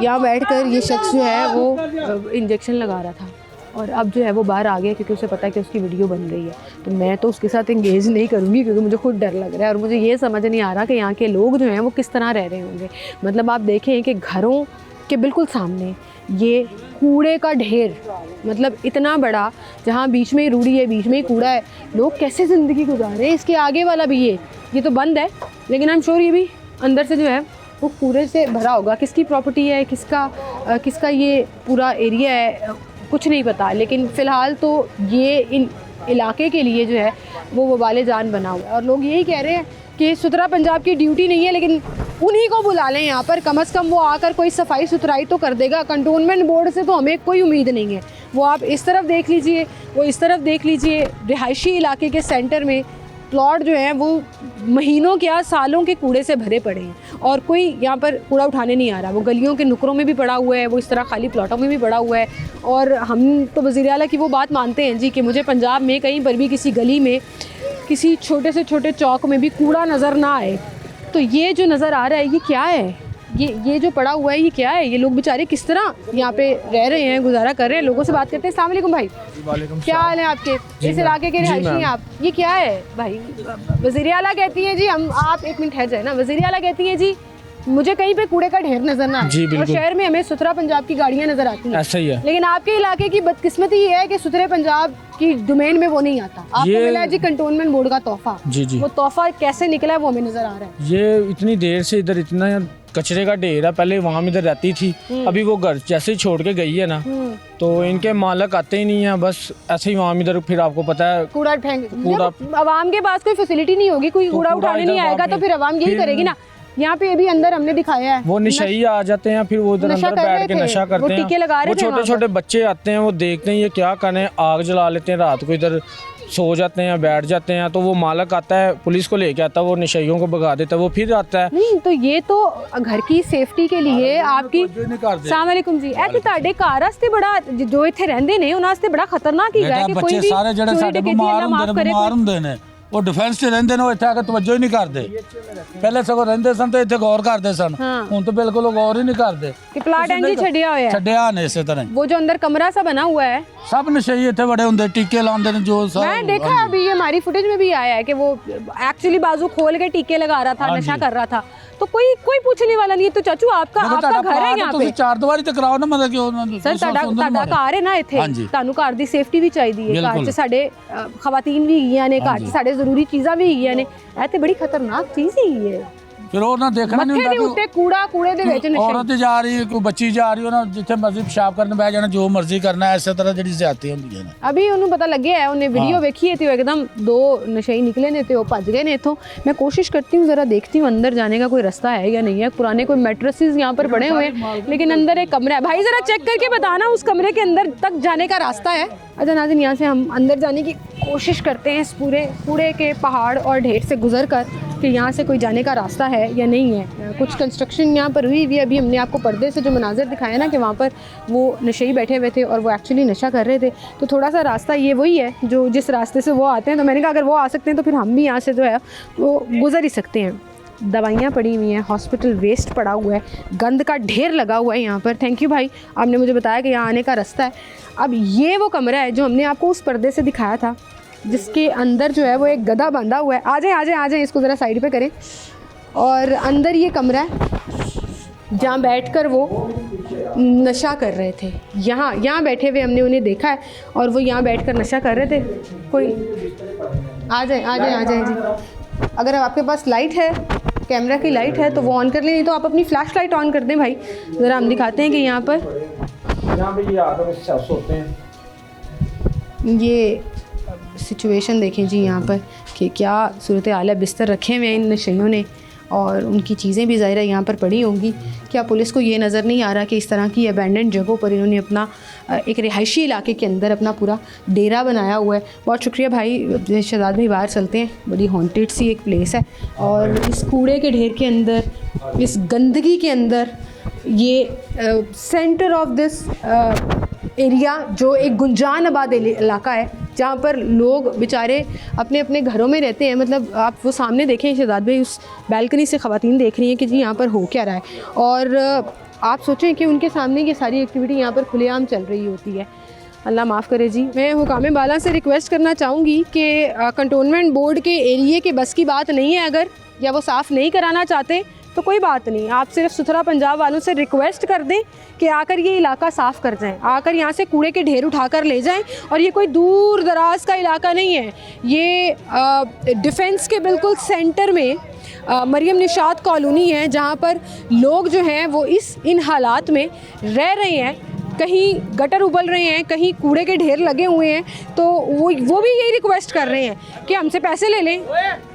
यहाँ बैठकर ये शख्स जो है वो इंजेक्शन लगा रहा था, और अब जो है वो बाहर आ गया क्योंकि उसे पता है कि उसकी वीडियो बन रही है। तो मैं तो उसके साथ इंगेज नहीं करूँगी क्योंकि मुझे खुद डर लग रहा है, और मुझे ये समझ नहीं आ रहा कि यहाँ के लोग जो हैं वो किस तरह रह रहे होंगे। मतलब आप देखें कि घरों के बिल्कुल सामने ये कूड़े का ढेर, मतलब इतना बड़ा, जहाँ बीच में ही रूढ़ी है, बीच में ही कूड़ा है, लोग कैसे ज़िंदगी गुजार रहे हैं। इसके आगे वाला भी ये तो बंद है, लेकिन आई एम श्योर ये भी अंदर से जो है वो कूड़े से भरा होगा। किसकी प्रॉपर्टी है, किसका ये पूरा एरिया है, कुछ नहीं पता, लेकिन फ़िलहाल तो ये इन इलाके के लिए जो है वो वबाले जान बना हुआ है। और लोग यही कह रहे हैं कि सुथरा पंजाब की ड्यूटी नहीं है, लेकिन उन्हीं को बुला लें यहाँ पर, कम से कम वो आकर कोई सफाई सुथराई तो कर देगा। कंटोनमेंट बोर्ड से तो हमें कोई उम्मीद नहीं है। वो आप इस तरफ देख लीजिए, वो इस तरफ देख लीजिए, रिहायशी इलाके के सेंटर में प्लॉट जो हैं वो महीनों क्या सालों के कूड़े से भरे पड़े हैं और कोई यहाँ पर कूड़ा उठाने नहीं आ रहा। वो गलियों के नुकरों में भी पड़ा हुआ है, वो इस तरह खाली प्लॉटों में भी पड़ा हुआ है। और हम तो वज़ीर आला की वो बात मानते हैं जी कि मुझे पंजाब में कहीं पर भी किसी गली में, किसी छोटे से छोटे चौक में भी कूड़ा नज़र ना आए। तो ये जो नज़र आ रहा है ये क्या है, ये जो पड़ा हुआ है ये क्या है? ये लोग बेचारे किस तरह यहाँ पे रह रहे हैं, गुजारा कर रहे हैं। लोगों से बात करते हैं। अस्सलाम वालेकुम भाई, क्या हाल है आपके? इस इलाके के रिहायशी हैं आप, ये क्या है भाई? वज़ीर आला कहती है जी, हम आप एक मिनट ठहर जाए ना, वज़ीर आला कहती है जी मुझे कहीं पे कूड़े का ढेर नजर ना आए और शहर में हमें सुथरा पंजाब की गाड़ियां नजर आती हैं। ऐसा ही है। लेकिन आपके इलाके की बदकिस्मती ये है कि सुथरे पंजाब की डोमेन में वो नहीं आता। आपको मिला है जी कंटोनमेंट बोर्ड का तोहफा। जी जी, वो तोहफा कैसे निकला है वो हमें नजर आ रहा है। ये इतनी देर से इधर इतना कचरे का ढेर है। पहले वहाँ इधर रहती थी, अभी वो घर जैसे ही छोड़ के गई है ना, तो इनके मालक आते ही नहीं है, बस ऐसे ही वहाँ इधर। फिर आपको पता है कूड़ा आवाम के पास कोई फैसिलिटी नहीं होगी, कोई कूड़ा उठाने नहीं आएगा, तो फिर आवाम यही करेगी ना। यहाँ पे अभी अंदर हमने दिखाया है वो नशई आ जाते हैं, फिर वो उधर अंदर बैठ के नशा करते हैं। टीके लगा रहे वो छोटे छोटे बच्चे आते हैं, वो देखते हैं ये क्या करें, आग जला लेते हैं, रात को इधर सो जाते हैं, बैठ जाते हैं। तो वो मालक आता है, पुलिस को लेके आता है, वो नशइयों को भगा देता है, वो फिर आता है। नहीं तो ये तो घर की सेफ्टी के लिए आपकी। अस्सलाम वालेकुम जी, ऐ कि ਤੁਹਾਡੇ ਘਰ ਵਾਸਤੇ ਬੜਾ ਜੋ ਇੱਥੇ ਰਹਿੰਦੇ ਨੇ ਉਹਨਾਂ ਵਾਸਤੇ ਬੜਾ ਖਤਰਨਾਕ ਹੀ ਹੈ ਕਿ ਕੋਈ ਵੀ ਸਾਰੇ ਜਿਹੜੇ ਸਾਡੇ ਬਿਮਾਰ ਹੁੰਦੇ ਨੇ ਉਹ ਡਿਫੈਂਸ 'ਚ ਰਹਿੰਦੇ ਨੇ, ਉਹ ਇੱਥੇ ਆ ਕੇ ਤਵੱਜੋ ਹੀ ਨਹੀਂ ਕਰਦੇ। ਪਹਿਲੇ ਸਗੋਂ ਰਹਿੰਦੇ ਸਨ ਤੇ ਇੱਥੇ ਗੌਰ ਕਰਦੇ ਸਨ, ਹੁਣ ਤਾਂ ਬਿਲਕੁਲ ਉਹ ਗੌਰ ਹੀ ਨਹੀਂ ਕਰਦੇ ਕਿ ਪਲਾਟ ਐਂਜੀ ਛੱਡਿਆ ਹੋਇਆ ਹੈ। ਛੱਡਿਆ ਨੇ ਇਸੇ ਤਰ੍ਹਾਂ। वो जो अंदर कमरा सा बना हुआ है, ਸਭ ਨਸ਼ਈ ਇੱਥੇ ਬੜੇ ਹੁੰਦੇ, ਟੀਕੇ ਲਾਉਂਦੇ ਨੇ जो मैं देखा है अभी, ये हमारी फुटेज में भी आया है कि वो एक्चुअली बाजू खोल के टीके लगा रहा था, नशा कर रहा था। तो कोई पूछने वाला नहीं है। तो चाचू आपका घर है यहाँ पे, ਚਾਰ ਦੀਵਾਰੀ ਤੇ ਕਰਾਓ ਨਾ, ਮਤਲਬ ਕਿ ਉਹਨਾਂ ਸਰ ਤੁਹਾਡਾ ਘਰ ਹੈ ਨਾ ਇੱਥੇ, ਤੁਹਾਨੂੰ ਘਰ ਦੀ ਸੇਫਟੀ ਵੀ ਚਾਹੀਦੀ ਹੈ। ਘਰ 'ਚ ਸਾਡੇ ਖਵਾਤੀਨ ਵੀ ਹੈਗੀਆਂ ਨੇ, ਘਰ 'ਚ ਸਾਡੇ ਜ਼ਰੂਰੀ ਚੀਜ਼ਾਂ ਵੀ ਹੈਗੀਆਂ ਨੇ। ਇਹ ਤੇ ਬੜੀ ਖਤਰਨਾਕ ਚੀਜ਼ ਹੈਗੀ ਹੈ। ਫਿਰ ਉਹ ਨਾ ਦੇਖਣਾ ਨਹੀਂ ਮੱਥੇ ਦੇ ਉੱਤੇ ਕੂੜੇ ਦੇ ਵਿੱਚ ਨਸ਼ੇ। ਔਰਤ ਜਾ ਰਹੀ, ਕੋਈ ਬੱਚੀ ਜਾ ਰਹੀ, ਉਹਨਾਂ ਜਿੱਥੇ ਮਰਜ਼ੀ ਪਿਸ਼ਾਬ ਕਰਨ ਬਹਿ ਜਾਣਾ, ਜੋ ਮਰਜ਼ੀ ਕਰਨਾ। ਇਸੇ ਤਰ੍ਹਾਂ ਜਿਹੜੀ ਜ਼ਿਆਦਤੀ ਹੁੰਦੀਆਂ ਨੇ। अभी उन्होंने पता लगे है, उन्हें वीडियो देखी है तो एकदम दो नशई निकले ने, तो भज गए ने इथों। मैं कोशिश करती हूँ, ज़रा देखती हूँ अंदर जाने का कोई रास्ता है या नहीं है। पुराने कोई मैट्रेसेस यहाँ पर पड़े हुए हैं, लेकिन अंदर एक कमरा है। भाई ज़रा चेक करके बताना उस कमरे के अंदर तक जाने का रास्ता है। अच्छा नाज़रीन, यहाँ से हम अंदर जाने की कोशिश करते हैं इस पूरे कूड़े के पहाड़ और ढेर से गुजर कर कि यहाँ से कोई जाने का रास्ता है या नहीं है। कुछ कंस्ट्रक्शन यहाँ पर हुई हुई। अभी हमने आपको पर्दे से जो मनाजिर दिखाया ना कि वहाँ पर वो नशई बैठे हुए थे और वो एक्चुअली नशा कर रहे थे। तो थोड़ा सा रास्ता ये वही है जो जिस रास्ते से वो आते हैं। तो मैंने कहा अगर वो आ सकते हैं तो फिर हम भी यहाँ से जो है वो गुजर ही सकते हैं। दवाइयाँ पड़ी हुई हैं, हॉस्पिटल वेस्ट पड़ा हुआ है, गंद का ढेर लगा हुआ है यहाँ पर। थैंक यू भाई, आपने मुझे बताया कि यहाँ आने का रास्ता है। अब ये वो कमरा है जो हमने आपको उस पर्दे से दिखाया था, जिसके अंदर जो है वो एक गधा बांधा हुआ है। आ जाए, इसको ज़रा साइड पे करें। और अंदर ये कमरा है जहाँ बैठकर वो नशा कर रहे थे। यहाँ बैठे हुए हमने उन्हें देखा है और वो यहाँ बैठकर नशा कर रहे थे। कोई आ जाए जी। अगर आपके पास लाइट है, कैमरा की लाइट है तो वो ऑन कर लें, नहीं तो आप अपनी फ्लैश लाइट ऑन कर दें भाई। ज़रा हम दिखाते हैं कि यहाँ पर ये सिचुएशन देखें जी यहाँ पर कि क्या सूरत हाल है। बिस्तर रखे हुए हैं इन नशइयों ने और उनकी चीज़ें भी ज़ाहिर है यहाँ पर पड़ी होंगी। क्या पुलिस को ये नज़र नहीं आ रहा कि इस तरह की अबैंडन जगहों पर इन्होंने अपना एक रिहायशी इलाके के अंदर अपना पूरा डेरा बनाया हुआ है। बहुत शुक्रिया भाई। शहजाद भाई बाहर चलते हैं, बड़ी हॉन्टेड सी एक प्लेस है और इस कूड़े के ढेर के अंदर, इस गंदगी के अंदर, ये सेंटर ऑफ दिस एरिया जो एक गुंजान आबाद इलाका है जहाँ पर लोग बेचारे अपने अपने घरों में रहते हैं। मतलब आप वो सामने देखें शहजाद भाई, उस बैल्कनी से ख़वातीन देख रही हैं कि जी यहाँ पर हो क्या रहा है। और आप सोचें कि उनके सामने ये सारी एक्टिविटी यहाँ पर खुलेआम चल रही होती है। अल्लाह माफ़ करे जी। मैं हुकाम बाला से रिक्वेस्ट करना चाहूँगी कि कंटोनमेंट बोर्ड के एरिए के बस की बात नहीं है अगर, या वो साफ़ नहीं कराना चाहते तो कोई बात नहीं, आप सिर्फ सुथरा पंजाब वालों से रिक्वेस्ट कर दें कि आकर ये इलाका साफ़ कर जाएं, आकर यहाँ से कूड़े के ढेर उठाकर ले जाएं। और ये कोई दूर दराज का इलाका नहीं है, ये डिफेंस के बिल्कुल सेंटर में मरियम निशात कॉलोनी है, जहाँ पर लोग जो हैं वो इन हालात में रह रहे हैं। कहीं गटर उबल रहे हैं, कहीं कूड़े के ढेर लगे हुए हैं, तो वो भी यही रिक्वेस्ट कर रहे हैं कि हमसे पैसे ले लें,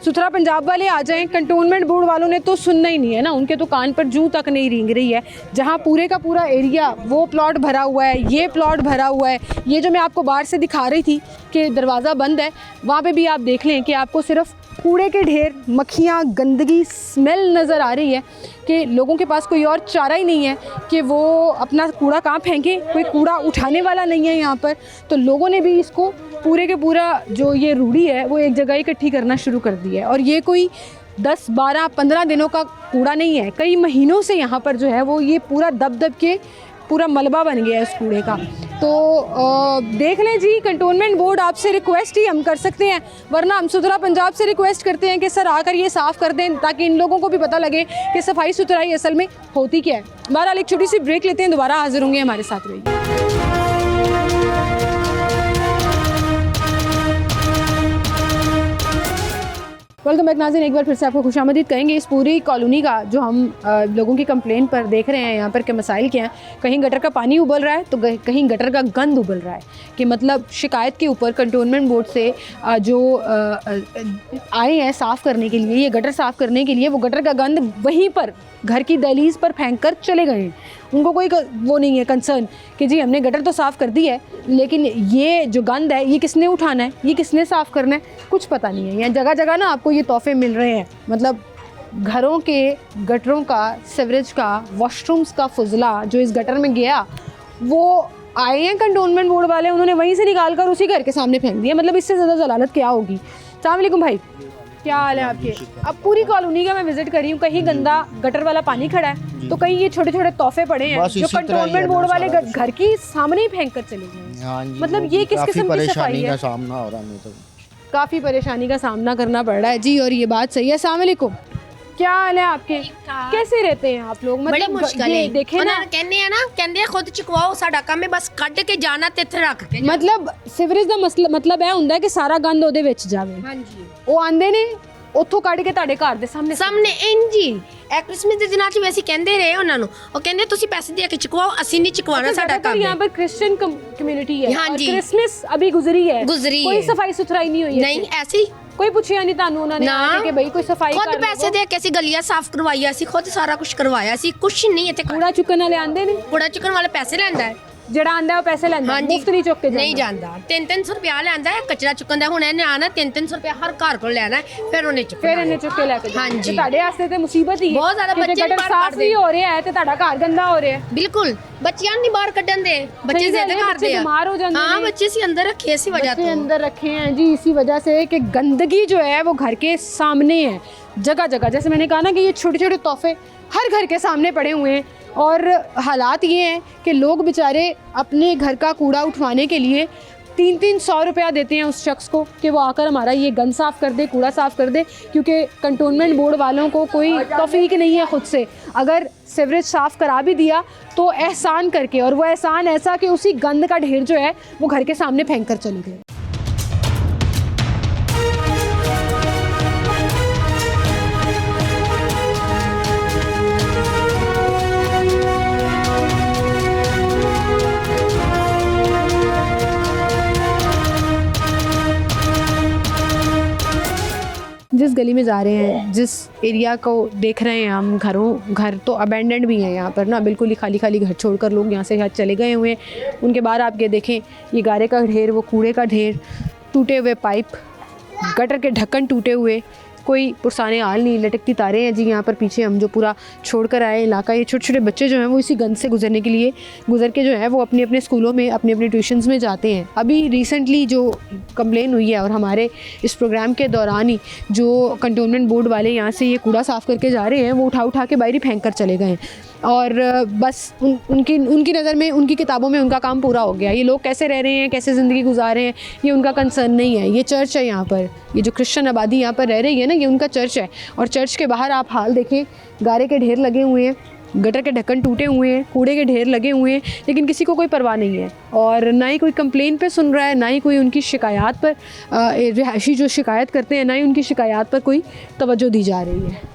सुथरा पंजाब वाले आ जाएं। कंटोनमेंट बोर्ड वालों ने तो सुनना ही नहीं है ना, उनके तो कान पर जूं तक नहीं रेंग रही है। जहां पूरे का पूरा एरिया वो प्लॉट भरा हुआ है, ये प्लॉट भरा हुआ है, ये जो मैं आपको बाहर से दिखा रही थी कि दरवाज़ा बंद है, वहाँ पर भी आप देख लें कि आपको सिर्फ कूड़े के ढेर, मक्खियाँ, गंदगी, स्मेल नज़र आ रही है कि लोगों के पास कोई और चारा ही नहीं है कि वो अपना कूड़ा कहाँ फेंके, कोई कूड़ा उठाने वाला नहीं है यहाँ पर। तो लोगों ने भी इसको पूरे के पूरा जो ये रूढ़ी है वो एक जगह इकट्ठी करना शुरू कर दी है। और ये कोई 10, 12, 15 दिनों का कूड़ा नहीं है, कई महीनों से यहाँ पर जो है वो ये पूरा दब दब के पूरा मलबा बन गया है इस कूड़े का। तो देख लें जी, कंटोनमेंट बोर्ड आपसे रिक्वेस्ट ही हम कर सकते हैं, वरना हम सुथरा पंजाब से रिक्वेस्ट करते हैं कि सर आकर ये साफ़ कर दें, ताकि इन लोगों को भी पता लगे कि सफाई सुथराई असल में होती क्या है। बहरहाल एक छोटी सी ब्रेक लेते हैं, दोबारा हाजिर होंगे, हमारे साथ रहिए। वेलकम बैक नाज़रीन, एक बार फिर से आपको खुशामदीद कहेंगे। इस पूरी कॉलोनी का जो हम लोगों की कंप्लेंट पर देख रहे हैं यहाँ पर के मसाइल क्या हैं, कहीं गटर का पानी उबल रहा है तो कहीं गटर का गंद उबल रहा है। कि मतलब शिकायत के ऊपर कंटोनमेंट बोर्ड से जो आए हैं साफ़ करने के लिए, ये गटर साफ़ करने के लिए, वो गटर का गंद वहीं पर घर की दहलीज पर फेंक कर चले गए हैं। उनको कोई वो नहीं है कंसर्न कि जी हमने गटर तो साफ़ कर दी है, लेकिन ये जो गंद है ये किसने उठाना है, ये किसने साफ़ करना है, कुछ पता नहीं है। यहाँ जगह जगह ना आपको ये तोहफे मिल रहे हैं, मतलब घरों के गटरों का, सीवरेज का, वॉशरूम्स का फुजला जो इस गटर में गया, वो आए हैं कंटोनमेंट बोर्ड वाले, उन्होंने वहीं से निकाल कर उसी घर के सामने फेंक दिया। मतलब इससे ज़्यादा जलालत क्या होगी। अस्सलाम वालेकुम भाई, क्या हाल है आपके? अब पूरी कॉलोनी का मैं विजिट कर रही हूँ, कहीं गंदा गटर वाला पानी खड़ा है तो कहीं ये छोटे छोटे तोहफे पड़े हैं जो कंटोनमेंट बोर्ड वाले घर की सामने ही फेंक कर चले गए। हाँ जी, मतलब ये किस किस्म की सफाई है? सामना हो रहा है, तो काफ़ी परेशानी का सामना करना पड़ रहा है जी। और ये बात सही है। अस्सलाम वालेकुम, क्या हाल है आपके? कैसे रहते हैं आप लोग? बड़ी मतलब मुश्किल है। देखे ना, कहने हैं ना, कहते हैं खुद चुकवाओ, साडा काम है बस कट के जाना ते इत्थे रख के। मतलब सीवरेज ਦਾ मतलब ਇਹ ਹੁੰਦਾ ਕਿ ਸਾਰਾ ਗੰਦ ਉਹਦੇ ਵਿੱਚ ਜਾਵੇ। ਹਾਂਜੀ, ਉਹ ਆਂਦੇ ਨੇ ਉੱਥੋਂ ਕੱਢ ਕੇ ਤੁਹਾਡੇ ਘਰ ਦੇ ਸਾਹਮਣੇ ਇੰਜੀ ਇਹ ਕ੍ਰਿਸਮਸ ਦੇ ਦਿਨਾਂ 'ਚ ਵੀ ਅਸੀਂ ਕਹਿੰਦੇ ਰਹੇ ਉਹਨਾਂ ਨੂੰ, ਉਹ ਕਹਿੰਦੇ ਤੁਸੀਂ ਪੈਸੇ ਦੇ ਕੇ ਚੁਕਵਾਓ, ਅਸੀਂ ਨਹੀਂ ਚੁਕਵਾਣਾ, ਸਾਡਾ ਕੰਮ है। यहाँ पर क्रिश्चियन कम्युनिटी है हाँ और जी। क्रिसमस अभी गुजरी है, कोई सफाई सुथराई नहीं हुई है। नहीं ऐसी कोई पूछिया नहीं ਤੁਹਾਨੂੰ ਉਹਨਾਂ ਨੇ ਕਿ ਭਾਈ ਕੋਈ ਸਫਾਈ खुद पैसे दे के ਅਸੀਂ ਗਲੀਆਂ ਸਾਫ਼ ਕਰਵਾਈਆਂ, ਅਸੀਂ ਖੁਦ ਸਾਰਾ ਕੁਝ ਕਰਵਾਇਆ ਸੀ, ਕੁਝ ਨਹੀਂ ਇੱਥੇ ਕੂੜਾ ਚੁੱਕਣ ਵਾਲੇ ਆਂਦੇ ਨੇ, ਕੂੜਾ ਚੁੱਕਣ ਵਾਲੇ ਪੈਸੇ ਲੈਂਦਾ ਹੈ, ਜਿਹੜਾ ਆਂਦਾ ਉਹ ਪੈਸੇ ਲੈਂਦਾ, ਮੁਫਤ ਨਹੀਂ ਚੁੱਕ ਕੇ ਜਾਂਦਾ। ਨਹੀਂ ਜਾਂਦਾ, 300 ਰੁਪਿਆ ਲੈਂਦਾ ਹੈ ਕਚਰਾ ਚੁੱਕਣ ਦਾ। ਹੁਣ ਇਹਨੇ ਆਣਾ 300 ਰੁਪਿਆ ਹਰ ਘਰ ਕੋਲ ਲੈਣਾ, ਫਿਰ ਉਹਨੇ ਚੁੱਕਣਾ, ਫਿਰ ਇਹਨੇ ਚੁੱਕ ਕੇ ਲੈ ਕੇ ਜਾਣਾ। ਹਾਂਜੀ। ਤੇ ਤੁਹਾਡੇ ਵਾਸਤੇ ਤੇ ਮੁਸੀਬਤ ਹੀ ਹੈ, ਬਹੁਤ ਜ਼ਿਆਦਾ ਬੱਚੇ ਗਟਰ ਬਾਹਰ ਸਾਫ਼ ਕੱਢਦੇ ਨਹੀਂ ਹੋ ਰਿਹਾ ਹੈ ਤੇ ਤੁਹਾਡਾ ਘਰ ਗੰਦਾ ਹੋ ਰਿਹਾ ਹੈ। ਬਿਲਕੁਲ, ਬੱਚਿਆਂ ਨੂੰ ਨਹੀਂ ਬਾਹਰ ਕੱਢਣ ਦੇ, ਬੱਚੇ ਜ਼ਿੱਦ ਕਰਦੇ ਆ, बीमार हो जाते हैं। हाँ, बच्चे से अंदर रखे इसी वजह बच्चे तो अंदर रखे हैं जी, इसी वजह से कि गंदगी जो है वो घर के सामने है, जगह जगह। जैसे मैंने कहा ना कि ये छोटे छोटे तोहफे हर घर के सामने पड़े हुए हैं। और हालात ये हैं कि लोग बेचारे अपने घर का कूड़ा उठवाने के लिए 300 रुपया देते हैं उस शख्स को कि वो आकर हमारा ये गंद साफ़ कर दे, कूड़ा साफ़ कर दे, क्योंकि कंटोनमेंट बोर्ड वालों को कोई तौफीक नहीं है ख़ुद से। अगर सीवरेज साफ़ करा भी दिया तो एहसान करके, और वो एहसान ऐसा कि उसी गंद का ढेर जो है वो घर के सामने फेंक कर चले गए। जिस गली में जा रहे हैं, जिस एरिया को देख रहे हैं हम, घर तो अबेंडेंड भी हैं यहाँ पर ना, बिल्कुल ही खाली खाली घर छोड़कर लोग यहाँ से चले गए हुए हैं। उनके बाहर आप ये देखें, ये गारे का ढेर, वो कूड़े का ढेर, टूटे हुए पाइप, गटर के ढक्कन टूटे हुए, कोई पुरसाने हाल नहीं, लटकती तारें हैं जी। यहाँ पर पीछे हम जो पूरा छोड़ कर आए इलाका, ये छोटे छोटे बच्चे जो हैं वो इसी गंद से गुजर के जो है वो अपने अपने स्कूलों में, अपने अपने ट्यूशन्स में जाते हैं। अभी रिसेंटली जो कंप्लेन हुई है और हमारे इस प्रोग्राम के दौरान ही जो कंटोनमेंट बोर्ड वाले यहाँ से ये कूड़ा साफ़ करके जा रहे हैं, वो उठा के बाहर ही फेंक कर चले गए हैं। और बस उनकी उनकी नज़र में, उनकी किताबों में उनका काम पूरा हो गया। ये लोग कैसे रह रहे हैं, कैसे ज़िंदगी गुजार रहे हैं, ये उनका कंसर्न नहीं है। ये चर्च है यहाँ पर, ये जो क्रिश्चियन आबादी यहाँ पर रह रही है ना, ये उनका चर्च है। और चर्च के बाहर आप हाल देखें, गारे के ढेर लगे हुए हैं, गटर के ढक्कन टूटे हुए हैं, कूड़े के ढेर लगे हुए हैं, लेकिन किसी को कोई परवाह नहीं है। और ना ही कोई कंप्लेन पे सुन रहा है, ना ही कोई उनकी शिकायत पर, रिहायशी जो शिकायत करते हैं, ना ही उनकी शिकायत पर कोई तवज्जो दी जा रही है।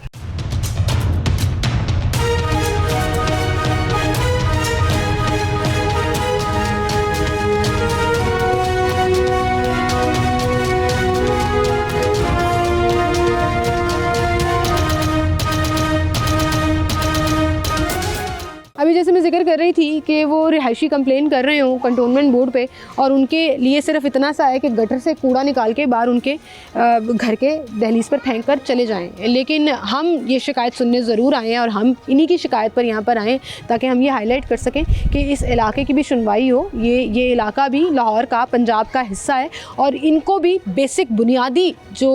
अभी जैसे मैं जिक्र कर रही थी कि वो रिहायशी कंप्लेन कर रहे हों कंटोनमेंट बोर्ड पे, और उनके लिए सिर्फ इतना सा है कि गटर से कूड़ा निकाल के बाहर उनके घर के दहलीज पर फेंक कर चले जाएं। लेकिन हम ये शिकायत सुनने ज़रूर आए हैं और हम इन्हीं की शिकायत पर यहाँ पर आएँ ताकि हम ये हाईलाइट कर सकें कि इस इलाके की भी सुनवाई हो। ये इलाका भी लाहौर का, पंजाब का हिस्सा है और इनको भी बेसिक बुनियादी जो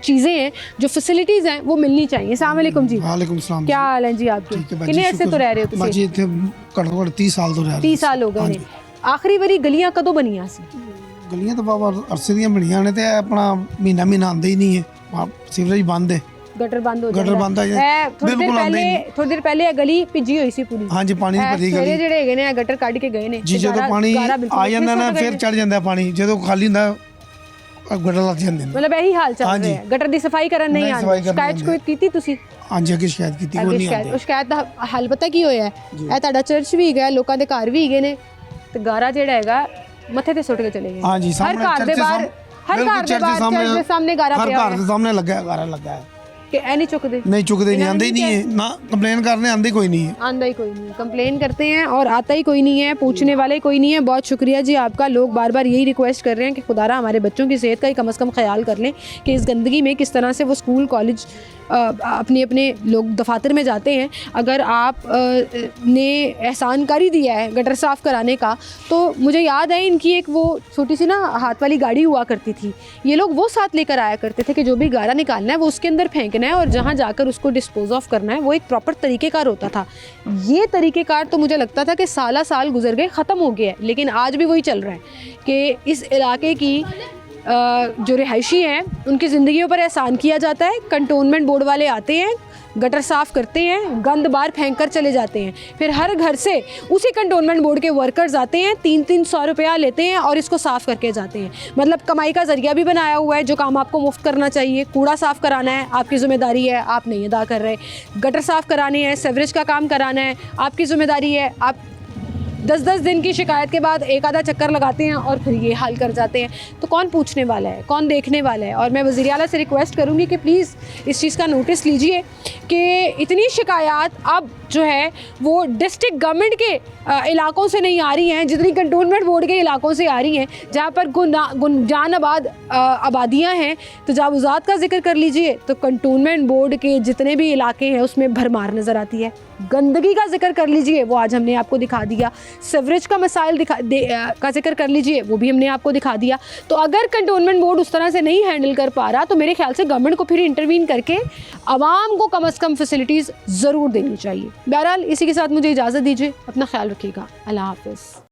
चीज़ें हैं, जो फैसिलिटीज़ हैं, वो मिलनी चाहिए। अस्सलाम वालेकुम जी। वालेकुम सलाम। क्या हाल है जी आपके? कितने अर्से तो रह रहे हो? जी इतने घट्टो घट 30 साल तो रह 30 साल हो गए ने। आखिरी वारी गलियां कदों बनियां सी? गलियां तो बाबा अरसे ਦੀਆਂ ਬਣੀਆਂ ਨੇ ਤੇ ਆਪਣਾ ਮਹੀਨਾ ਮਹੀਨਾ ਆਂਦੇ ਹੀ ਨਹੀਂ ਹੈ, ਸੀਵਰੇਜ ਬੰਦ है, गटर बंद हो गटर ਜਾਂਦਾ बंद है, बिल्कुल थोड़ी देर पहले ਇਹ ਗਲੀ ਭਿੱਜੀ ਹੋਈ ਸੀ ਪੂਰੀ। ਹਾਂਜੀ ਪਾਣੀ ਦੀ ਭਰੀ ਸਵੇਰੇ ਗਲੀ ਜਿਹੜੇ ਹੈਗੇ ਨੇ ਗਟਰ ਕੱਢ ਕੇ ਗਏ ਨੇ ਜੀ। ਜਦੋਂ ਪਾਣੀ ਆ ਜਾਂਦਾ ਨਾ ਫਿਰ ਚੜ ਜਾਂਦਾ ਪਾਣੀ, ਜਦੋਂ ਖਾਲੀ ਹੁੰਦਾ ਗਟਰ ਲੱਗ ਜਾਂਦੇ ਨੇ। ਮਤਲਬ ਇਹੀ ਹਾਲ ਚੱਲ ਰਿਹਾ ਹੈ। ਗਟਰ ਦੀ ਸਫਾਈ ਕਰਨ ਨਹੀਂ ਆਉਂਦੇ। ਸ਼ਿਕਾਇਤ ਕੋਈ ਕੀਤੀ ਤੁਸੀਂ? ਹਾਂਜੀ ਅੱਗੇ ਸ਼ਿਕਾਇਤ ਕੀਤੀ, ਕੋਈ ਨਹੀਂ ਆਉਂਦੇ। ਸ਼ਿਕਾਇਤ ਦਾ ਹੱਲ ਪਤਾ ਕੀ ਹੋਇਆ ਹੈ? ਇਹ ਤੁਹਾਡਾ ਚਰਚ ਵੀ ਹੈਗਾ, ਲੋਕਾਂ ਦੇ ਘਰ ਵੀ ਹੈਗੇ ਨੇ, ਤੇ ਗਾਰਾ ਜਿਹੜਾ ਹੈਗਾ ਮੱਥੇ ਤੇ ਸੁੱਟ ਕੇ ਚਲੇ ਗਏ। ਹਾਂਜੀ ਸਾਹਮਣੇ ਚਰਚ ਦੇ ਸਾਹਮਣੇ, ਹਰ ਘਰ ਦੇ ਸਾਹਮਣੇ ਗਾਰਾ ਪਿਆ ਹਰ ਘਰ ਦੇ ਸਾਹਮਣੇ ਲੱਗਾ ਹੈ, ਗਾਰਾ ਲੱਗਾ ਹੈ कि ऐ नहीं चुकते, नहीं चुकते, नहीं आंदे ही नहीं है ना, कंप्लेन करने आंदे कोई नहीं है, आंदा ही कोई नहीं है। कंप्लेन करते हैं और आता ही कोई नहीं है, पूछने वाले कोई नहीं है। बहुत शुक्रिया जी आपका। लोग बार बार यही रिक्वेस्ट कर रहे हैं कि खुदारा हमारे बच्चों की सेहत का ही कम से कम ख्याल कर लें कि इस गंदगी में किस तरह से वो स्कूल कॉलेज अपने अपने लोग दफातर में जाते हैं। अगर आप ने एहसान कर ही दिया है गटर साफ़ कराने का, तो मुझे याद है इनकी एक वो छोटी सी ना हाथ वाली गाड़ी हुआ करती थी, ये लोग वो साथ लेकर आया करते थे कि जो भी गारा निकालना है वो उसके अंदर फेंकना है और जहाँ जाकर उसको डिस्पोज ऑफ करना है। वो एक प्रॉपर तरीक़ेकार होता था। ये तरीक़ेकार तो मुझे लगता था कि साल गुजर गए, ख़त्म हो गया है, लेकिन आज भी वही चल रहा है कि इस इलाके की जो रिहायशी हैं उनकी ज़िंदगियों पर एहसान किया जाता है। कंटोनमेंट बोर्ड वाले आते हैं, गटर साफ़ करते हैं, गंद बाहर फेंक कर चले जाते हैं। फिर हर घर से उसी कंटोनमेंट बोर्ड के वर्कर्स आते हैं, 300 रुपया लेते हैं और इसको साफ़ करके जाते हैं। मतलब कमाई का ज़रिया भी बनाया हुआ है। जो काम आपको मुफ्त करना चाहिए, कूड़ा साफ़ कराना है, आपकी ज़िम्मेदारी है, आप नहीं अदा कर रहे। गटर साफ़ कराने हैं, सीवरेज का काम कराना है, आपकी ज़िम्मेदारी है। आप 10-10 दिन की शिकायत के बाद एक आधा चक्कर लगाते हैं और फिर ये हाल कर जाते हैं। तो कौन पूछने वाला है, कौन देखने वाला है? और मैं वज़ीर आला से रिक्वेस्ट करूँगी कि प्लीज़ इस चीज़ का नोटिस लीजिए कि इतनी शिकायत अब जो है वो डिस्ट्रिक्ट गवर्नमेंट के इलाकों से नहीं आ रही हैं जितनी कंटोनमेंट बोर्ड के इलाकों से आ रही हैं, जहाँ पर जान आबादियाँ हैं। तजावुज़ात का जिक्र कर लीजिए तो कंटोनमेंट बोर्ड के जितने भी इलाके हैं उसमें भरमार नज़र आती है। गंदगी का जिक्र कर लीजिए, वो आज हमने आपको दिखा दिया। सीवरेज का मसाइल का जिक्र कर लीजिए, वो भी हमने आपको दिखा दिया। तो अगर कंटोनमेंट बोर्ड उस तरह से नहीं हैंडल कर पा रहा तो मेरे ख्याल से गवर्नमेंट को फिर इंटरवीन करके आवाम को कम से कम फैसिलिटीज़ ज़रूर देनी चाहिए। बहरहाल इसी के साथ मुझे इजाज़त दीजिए, अपना ख्याल रखिएगा। अल्लाह हाफ़िज़।